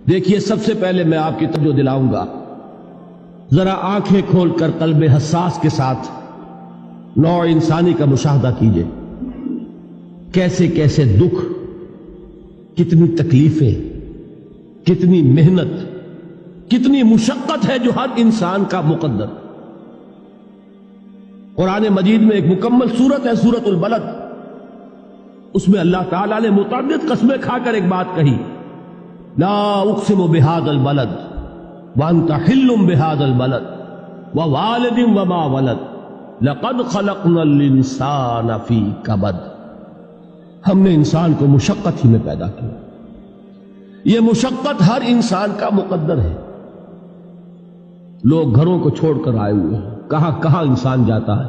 دیکھیے، سب سے پہلے میں آپ کی توجہ دلاؤں گا، ذرا آنکھیں کھول کر قلب حساس کے ساتھ نوع انسانی کا مشاہدہ کیجئے۔ کیسے کیسے دکھ، کتنی تکلیفیں، کتنی محنت، کتنی مشقت ہے جو ہر انسان کا مقدر۔ قرآن مجید میں ایک مکمل سورت ہے، سورت البلد، اس میں اللہ تعالیٰ نے متعدد قسمیں کھا کر ایک بات کہی، لا اقسم بہذا البلد وانت حل بہذا البلد ووالد وما ولد لقد خلقنا الانسان فی کبد۔ ہم نے انسان کو مشقت ہی میں پیدا کیا، یہ مشقت ہر انسان کا مقدر ہے۔ لوگ گھروں کو چھوڑ کر آئے ہوئے ہیں، کہاں کہاں انسان جاتا ہے،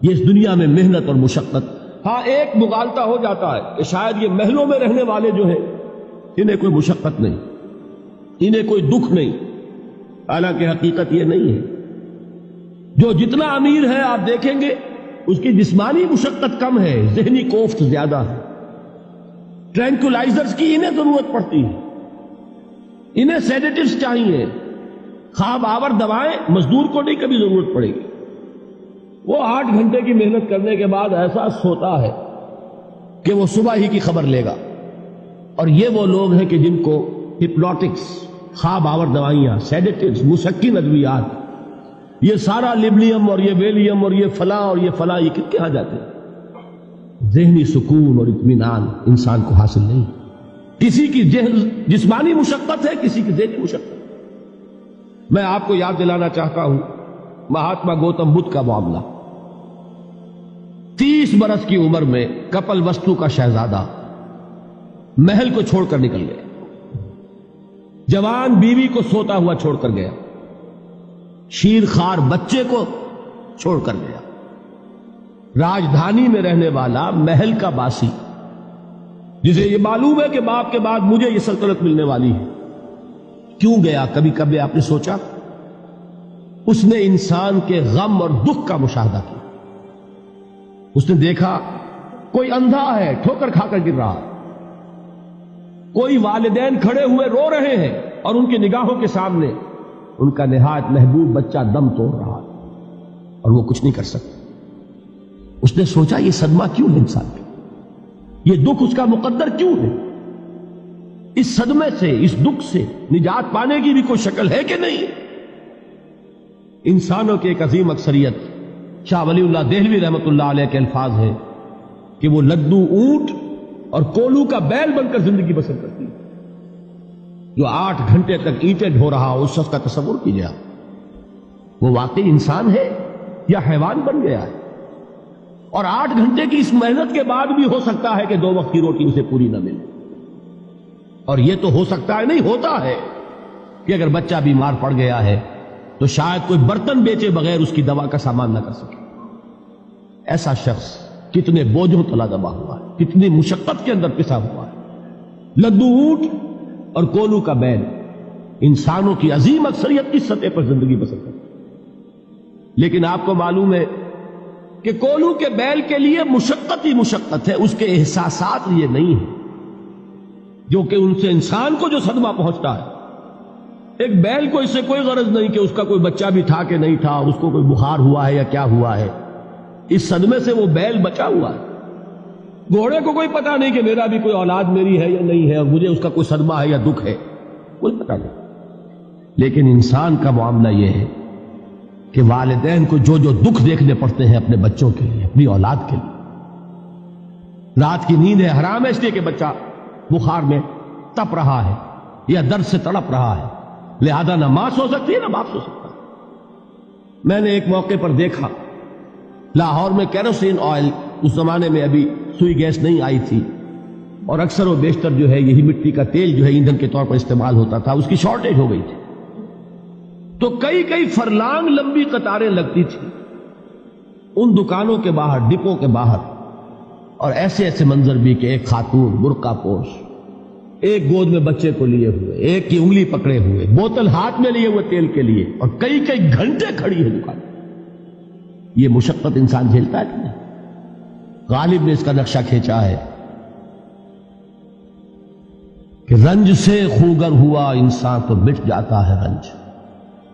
یہ اس دنیا میں محنت اور مشقت۔ ہاں، ایک مغالطہ ہو جاتا ہے کہ شاید یہ محلوں میں رہنے والے جو ہیں انہیں کوئی مشقت نہیں، انہیں کوئی دکھ نہیں، حالانکہ حقیقت یہ نہیں ہے۔ جو جتنا امیر ہے آپ دیکھیں گے اس کی جسمانی مشقت کم ہے، ذہنی کوفت زیادہ ہے۔ ٹرینکولائزرز کی انہیں ضرورت پڑتی ہے، انہیں سیڈیٹیوز چاہیے، خواب آور دوائیں مزدور کو نہیں کبھی ضرورت پڑے گی۔ وہ 8 گھنٹے کی محنت کرنے کے بعد احساس ہوتا ہے کہ وہ صبح ہی کی خبر لے گا۔ اور یہ وہ لوگ ہیں کہ جن کو ہپنوٹکس، خواب آور دوائیاں، سیڈیٹیوز، مسکن ادویات، یہ سارا لیبلیم اور یہ ویلیم اور یہ فلاں اور یہ فلاں، یہ کہاں جاتے ہیں؟ ذہنی سکون اور اطمینان انسان کو حاصل نہیں۔ کسی کی جسمانی مشقت ہے، کسی کی ذہنی مشقت۔ میں آپ کو یاد دلانا چاہتا ہوں مہاتما گوتم بدھ کا معاملہ۔ 30 برس کی عمر میں کپل وستو کا شہزادہ محل کو چھوڑ کر نکل گیا، جوان بیوی کو سوتا ہوا چھوڑ کر گیا، شیر خوار بچے کو چھوڑ کر گیا۔ راجدھانی میں رہنے والا محل کا باسی، جسے یہ معلوم ہے کہ باپ کے بعد مجھے یہ سلطنت ملنے والی ہے، کیوں گیا؟ کبھی کبھی آپ نے سوچا؟ اس نے انسان کے غم اور دکھ کا مشاہدہ کیا۔ اس نے دیکھا کوئی اندھا ہے، ٹھوکر کھا کر گر رہا ہے، کوئی والدین کھڑے ہوئے رو رہے ہیں اور ان کی نگاہوں کے سامنے ان کا نہایت محبوب بچہ دم توڑ رہا ہے اور وہ کچھ نہیں کر سکتا۔ اس نے سوچا یہ صدمہ کیوں ہے انسان کا، یہ دکھ اس کا مقدر کیوں ہے؟ اس صدمے سے، اس دکھ سے نجات پانے کی بھی کوئی شکل ہے کہ نہیں؟ انسانوں کی ایک عظیم اکثریت، شاہ ولی اللہ دہلوی رحمۃ اللہ علیہ کے الفاظ ہیں کہ وہ لدو اونٹ اور کولو کا بیل بن کر زندگی بسر کرتی ہے۔ جو 8 گھنٹے تک اینٹیں ڈھو رہا ہو، اس شخص کا تصور کیجیے، وہ واقعی انسان ہے یا حیوان بن گیا ہے؟ اور 8 گھنٹے کی اس محنت کے بعد بھی ہو سکتا ہے کہ 2 وقت کی روٹی اسے پوری نہ ملے۔ اور یہ تو ہو سکتا ہے، نہیں ہوتا ہے کہ اگر بچہ بیمار پڑ گیا ہے تو شاید کوئی برتن بیچے بغیر اس کی دوا کا سامان نہ کر سکے۔ ایسا شخص کتنے بوجھوں تلا دبا ہوا ہے، کتنی مشقت کے اندر پسا ہوا ہے۔ لدو اونٹ اور کولو کا بیل، انسانوں کی عظیم اکثریت اس سطح پر زندگی بسر کرتی ہے۔ لیکن آپ کو معلوم ہے کہ کولو کے بیل کے لیے مشقت ہی مشقت ہے، اس کے احساسات یہ نہیں ہیں جو کہ ان سے انسان کو جو صدمہ پہنچتا ہے۔ ایک بیل کو اس سے کوئی غرض نہیں کہ اس کا کوئی بچہ بھی تھا کہ نہیں تھا، اس کو کوئی بخار ہوا ہے یا کیا ہوا ہے، اس صدمے سے وہ بیل بچا ہوا ہے۔ گھوڑے کو کوئی پتہ نہیں کہ میرا بھی کوئی اولاد میری ہے یا نہیں ہے، اور مجھے اس کا کوئی صدمہ ہے یا دکھ ہے، کوئی پتہ نہیں۔ لیکن انسان کا معاملہ یہ ہے کہ والدین کو جو جو دکھ دیکھنے پڑتے ہیں اپنے بچوں کے لیے، اپنی اولاد کے لیے۔ رات کی نیند ہے حرام ہے اس لیے کہ بچہ بخار میں تپ رہا ہے یا درد سے تڑپ رہا ہے، لہذا نہ ماں سو سکتی ہے نہ باپ سو سکتا۔ میں نے ایک موقع پر دیکھا، لاہور میں کیروسین آئل، اس زمانے میں ابھی سوئی گیس نہیں آئی تھی، اور اکثر و بیشتر جو ہے یہی مٹی کا تیل جو ہے ایندھن کے طور پر استعمال ہوتا تھا، اس کی شارٹیج ہو گئی تھی۔ تو کئی فرلانگ لمبی قطاریں لگتی تھی ان دکانوں کے باہر، ڈپو کے باہر، اور ایسے ایسے منظر بھی کہ ایک خاتون برقع پوش، ایک گود میں بچے کو لیے ہوئے، ایک کی انگلی پکڑے ہوئے، بوتل ہاتھ میں لیے ہوئے تیل کے لیے، اور کئی گھنٹے کھڑی ہے دکان۔ یہ مشقت انسان جھیلتا ہے کہ نہیں؟ غالب نے اس کا نقشہ کھینچا ہے کہ رنج سے خوگر ہوا انسان تو مٹ جاتا ہے رنج.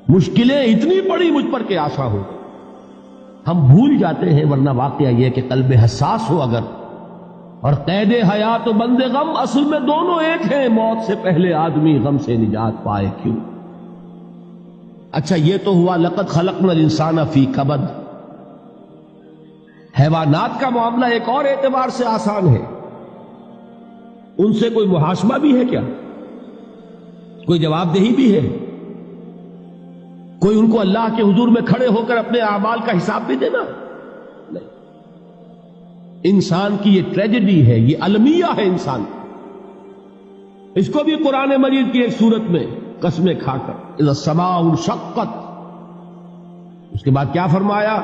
مشکلیں اتنی بڑی مجھ پر کہ آسان ہو. ہم بھول جاتے ہیں، ورنہ واقعہ یہ کہ قلب حساس ہو اگر اور قید حیات و بند غم، اصل میں دونوں ایک ہیں. موت سے پہلے آدمی غم سے نجات پائے کیوں؟ اچھا یہ تو ہوا لقد خلقنا الانسان فی کبد. حیوانات کا معاملہ ایک اور اعتبار سے آسان ہے. ان سے کوئی محاسبہ بھی ہے کیا؟ کوئی جواب دہی بھی ہے؟ کوئی ان کو اللہ کے حضور میں کھڑے ہو کر اپنے اعمال کا حساب بھی دینا؟ نہیں. انسان کی یہ ٹریجڈی ہے، یہ المیہ ہے انسان. اس کو بھی قرآن مجید کی ایک سورت میں قسمیں کھا کر اذا السماء انشقت، اس کے بعد کیا فرمایا؟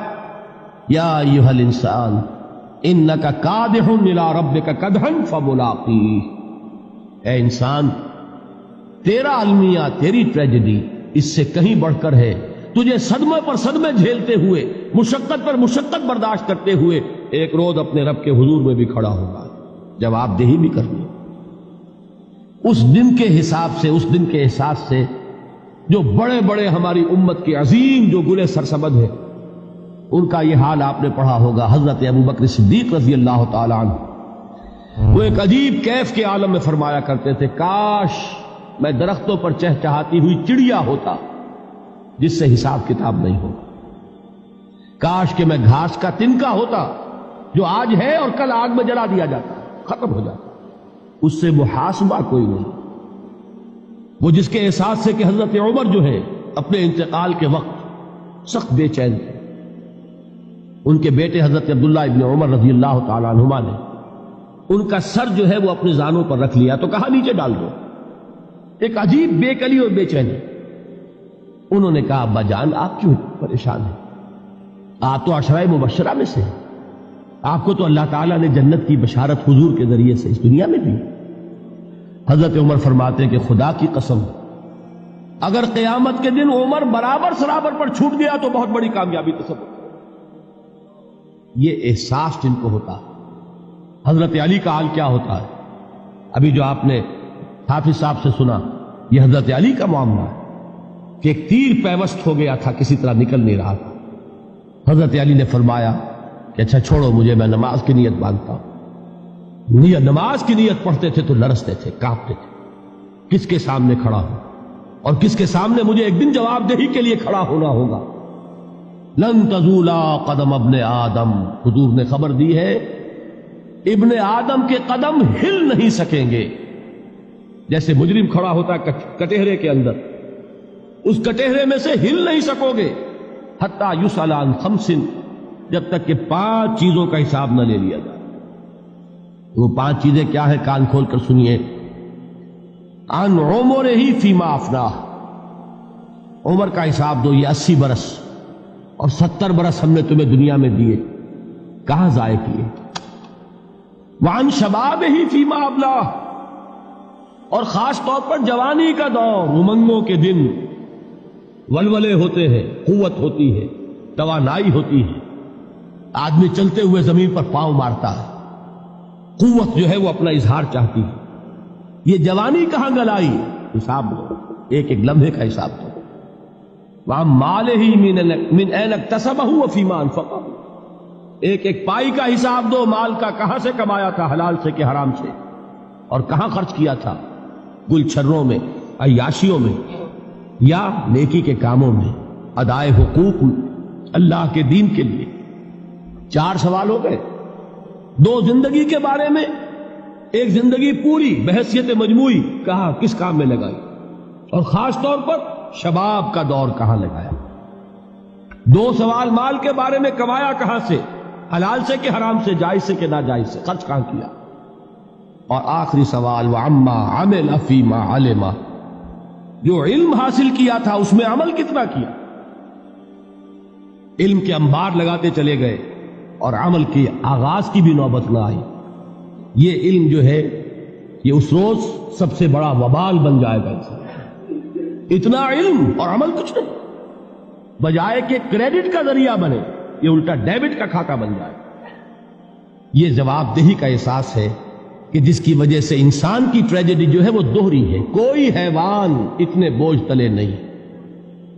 یا ایھا الانسان انک کادح الی ربک کدحا فملاقیہ. اے انسان، تیرا المیہ، تیری ٹریجڈی اس سے کہیں بڑھ کر ہے. تجھے صدمے پر صدمے جھیلتے ہوئے، مشقت پر مشقت برداشت کرتے ہوئے ایک روز اپنے رب کے حضور میں بھی کھڑا ہوگا، جواب دہی بھی کرنی. اس دن کے حساب سے، اس دن کے احساس سے جو بڑے بڑے ہماری امت کے عظیم جو گلے سرسبد ہیں، ان کا یہ حال آپ نے پڑھا ہوگا. حضرت ابوبکر صدیق رضی اللہ تعالی عنہ وہ ایک عجیب کیف کے عالم میں فرمایا کرتے تھے، کاش میں درختوں پر چہچہاتی ہوئی چڑیا ہوتا جس سے حساب کتاب نہیں ہوگا. کاش کہ میں گھاس کا تنکا ہوتا جو آج ہے اور کل آگ میں جلا دیا جاتا، ختم ہو جاتا، اس سے محاسبہ کوئی نہیں. وہ جس کے احساس سے کہ حضرت عمر جو ہے اپنے انتقال کے وقت سخت بے چین تھے. ان کے بیٹے حضرت عبداللہ ابن عمر رضی اللہ تعالی عنہما نے ان کا سر جو ہے وہ اپنی زانوں پر رکھ لیا تو کہا نیچے ڈال دو. ایک عجیب بے کلی اور بے چینی. انہوں نے کہا ابا جان آپ کیوں پریشان ہیں؟ آپ تو عشرہ مبشرہ میں سے ہیں، آپ کو تو اللہ تعالیٰ نے جنت کی بشارت حضور کے ذریعے سے اس دنیا میں دی. حضرت عمر فرماتے ہیں کہ خدا کی قسم اگر قیامت کے دن عمر برابر سرابر پر چھوٹ گیا تو بہت بڑی کامیابی تصور. یہ احساس جن کو ہوتا. حضرت علی کا حال کیا ہوتا ہے؟ ابھی جو آپ نے حافظ صاحب سے سنا، یہ حضرت علی کا معاملہ ہے کہ ایک تیر پیوست ہو گیا تھا، کسی طرح نکل نہیں رہا تھا. حضرت علی نے فرمایا کہ اچھا چھوڑو مجھے، میں نماز کی نیت باندھتا ہوں. نماز کی نیت پڑھتے تھے تو لرزتے تھے، کانپتے تھے. کس کے سامنے کھڑا ہوں اور کس کے سامنے مجھے ایک دن جواب دہی کے لیے کھڑا ہونا ہوگا. لن تزولا قدم ابن آدم، حضور نے خبر دی ہے ابن آدم کے قدم ہل نہیں سکیں گے. جیسے مجرم کھڑا ہوتا ہے کٹہرے کے اندر، اس کٹہرے میں سے ہل نہیں سکو گے حتی یسأل عن خمس، جب تک کہ 5 چیزوں کا حساب نہ لے لیا جائے. وہ 5 چیزیں کیا ہے؟ کان کھول کر سنیے. عن عمرہ فیما افناہ، عمر کا حساب دو. یہ 80 برس اور 70 برس ہم نے تمہیں دنیا میں دیے، کہاں ضائع کیے؟ وعن شبابہ فیما ابلاہ، اور خاص طور پر جوانی کا دور، امنگوں کے دن، ولولے ہوتے ہیں، قوت ہوتی ہے، توانائی ہوتی ہے، آدمی چلتے ہوئے زمین پر پاؤں مارتا ہے، قوت جو ہے وہ اپنا اظہار چاہتی ہے. یہ جوانی کہاں گلائی؟ حساب دو، ایک ایک لمحے کا حساب دو. وَعَن مَالِهِ مِنْ أَيْنَ اكْتَسَبَهُ وَفِيمَا أَنْفَقَهُ، ایک ایک پائی کا حساب دو. مال کا کہاں سے کمایا تھا، حلال سے کہ حرام سے، اور کہاں خرچ کیا تھا، گل چھروں میں، عیاشیوں میں، یا نیکی کے کاموں میں، ادائے حقوق اللہ کے دین کے لیے. 4 سوال ہو گئے. 2 زندگی کے بارے میں، ایک زندگی پوری بحیثیت مجموعی کہاں کس کام میں لگائی، اور خاص طور پر شباب کا دور کہاں لگایا. 2 سوال مال کے بارے میں، کمایا کہاں سے، حلال سے کہ حرام سے، جائز سے کہ ناجائز سے، خرچ کہاں کیا. اور آخری سوال وعما عمل فیما علم، جو علم حاصل کیا تھا اس میں عمل کتنا کیا. علم کے انبار لگاتے چلے گئے اور عمل کے آغاز کی بھی نوبت نہ آئی. یہ علم جو ہے یہ اس روز سب سے بڑا وبال بن جائے گا. اتنا علم اور عمل کچھ نہیں، بجائے کہ کریڈٹ کا ذریعہ بنے یہ الٹا ڈیبٹ کا کھاتہ بن جائے. یہ جواب دہی کا احساس ہے کہ جس کی وجہ سے انسان کی ٹریجڈی جو ہے وہ دوہری ہے. کوئی حیوان اتنے بوجھ تلے نہیں.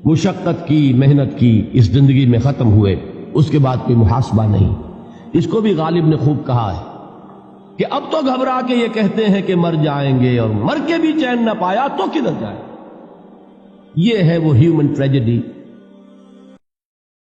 مشقت کی، محنت کی، اس زندگی میں ختم ہوئے، اس کے بعد کوئی محاسبہ نہیں. اس کو بھی غالب نے خوب کہا ہے کہ اب تو گھبرا کے یہ کہتے ہیں کہ مر جائیں گے، اور مر کے بھی چین نہ پایا تو کدھر جائے. یہ ہے وہ ہیومن ٹریجڈی